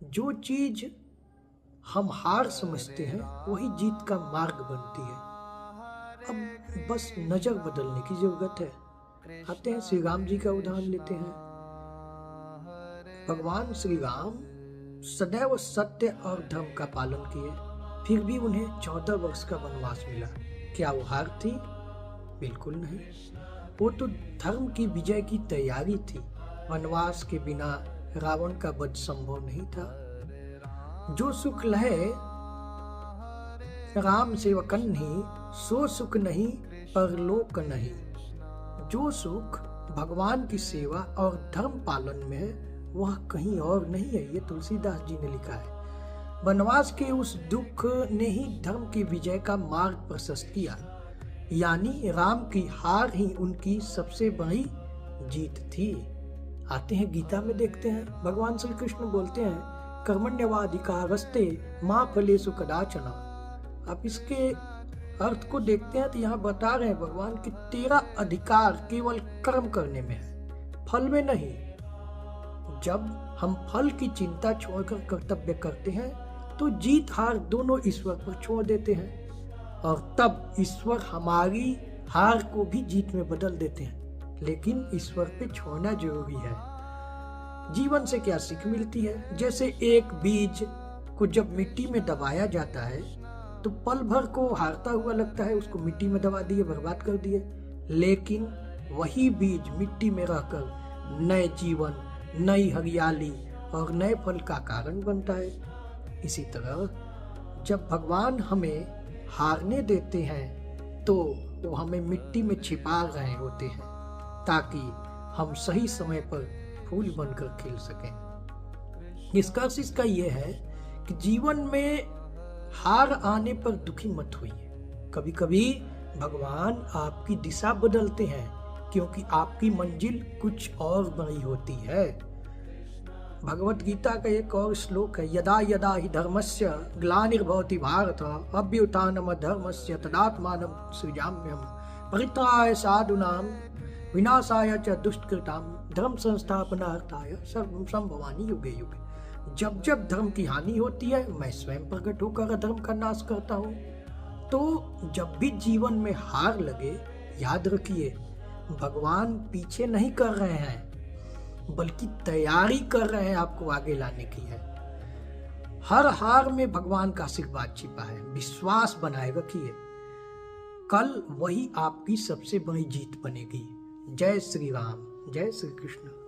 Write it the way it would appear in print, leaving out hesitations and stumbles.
जो चीज हम हार समझते हैं वही जीत का मार्ग बनती है। अब बस नजर बदलने की जरूरत है। आते हैं श्री राम जी का उदाहरण लेते हैं। भगवान श्री राम सदैव सत्य और धर्म का पालन किए, फिर भी उन्हें 14 वर्ष का वनवास मिला। क्या वो हार थी? बिल्कुल नहीं। वो तो धर्म की विजय की तैयारी थी। वनवास के बिना रावण का वध संभव नहीं था। जो सुख लहे राम सेवकन ही, सो सुख नहीं परलोक नहीं। जो सुख भगवान की सेवा और धर्म पालन में है वह कहीं और नहीं है। ये तुलसीदास जी ने लिखा है। वनवास के उस दुख ने ही धर्म की विजय का मार्ग प्रशस्त किया, यानी राम की हार ही उनकी सबसे बड़ी जीत थी। आते हैं गीता में, देखते हैं भगवान श्री कृष्ण बोलते हैं कर्मण्यवाधिकारस्ते मां फलेषु कदाचन। आप इसके अर्थ को देखते हैं तो यहाँ बता रहे हैं भगवान कि तेरा अधिकार केवल कर्म करने में है, फल में नहीं। जब हम फल की चिंता छोड़कर कर्तव्य करते हैं तो जीत हार दोनों ईश्वर पर छोड़ देते हैं, और तब ईश्वर हमारी हार को भी जीत में बदल देते हैं। लेकिन ईश्वर पे छोड़ना जरूरी है। जीवन से क्या सीख मिलती है? जैसे एक बीज को जब मिट्टी में दबाया जाता है तो पल भर को हारता हुआ लगता है, उसको मिट्टी में दबा दिए, बर्बाद कर दिए। लेकिन वही बीज मिट्टी में रहकर नए जीवन, नई हरियाली और नए फल का कारण बनता है। इसी तरह जब भगवान हमें हारने देते हैं तो वो हमें मिट्टी में छिपा रहे होते हैं ताकि हम सही समय पर फूल बनकर खिल सकें। निष्कर्ष इसका यह है कि जीवन में हार आने पर दुखी मत होइए। कभी कभी भगवान आपकी दिशा बदलते हैं क्योंकि आपकी मंजिल कुछ और बड़ी होती है। भगवत गीता का एक और श्लोक है, यदा यदा हि धर्मस्य ग्लानिर्भवति भारत अभ्युत्थानम धर्मस्य तदात्मानं सृजाम्यहम् परित्राय साधूनां विनाशाय च दुष्कृतां धर्म संस्थापनार्थाय सर्वं संभवामि युगे युगे। जब जब धर्म की हानि होती है मैं स्वयं प्रकट होकर अधर्म का नाश करता हूँ। तो जब भी जीवन में हार लगे याद रखिए भगवान पीछे नहीं कर रहे हैं बल्कि तैयारी कर रहे हैं आपको आगे लाने की है। हर हार में भगवान का आशीर्वाद छिपा है। विश्वास बनाए रखिए, कल वही आपकी सबसे बड़ी जीत बनेगी। जय श्री राम, जय श्री कृष्ण।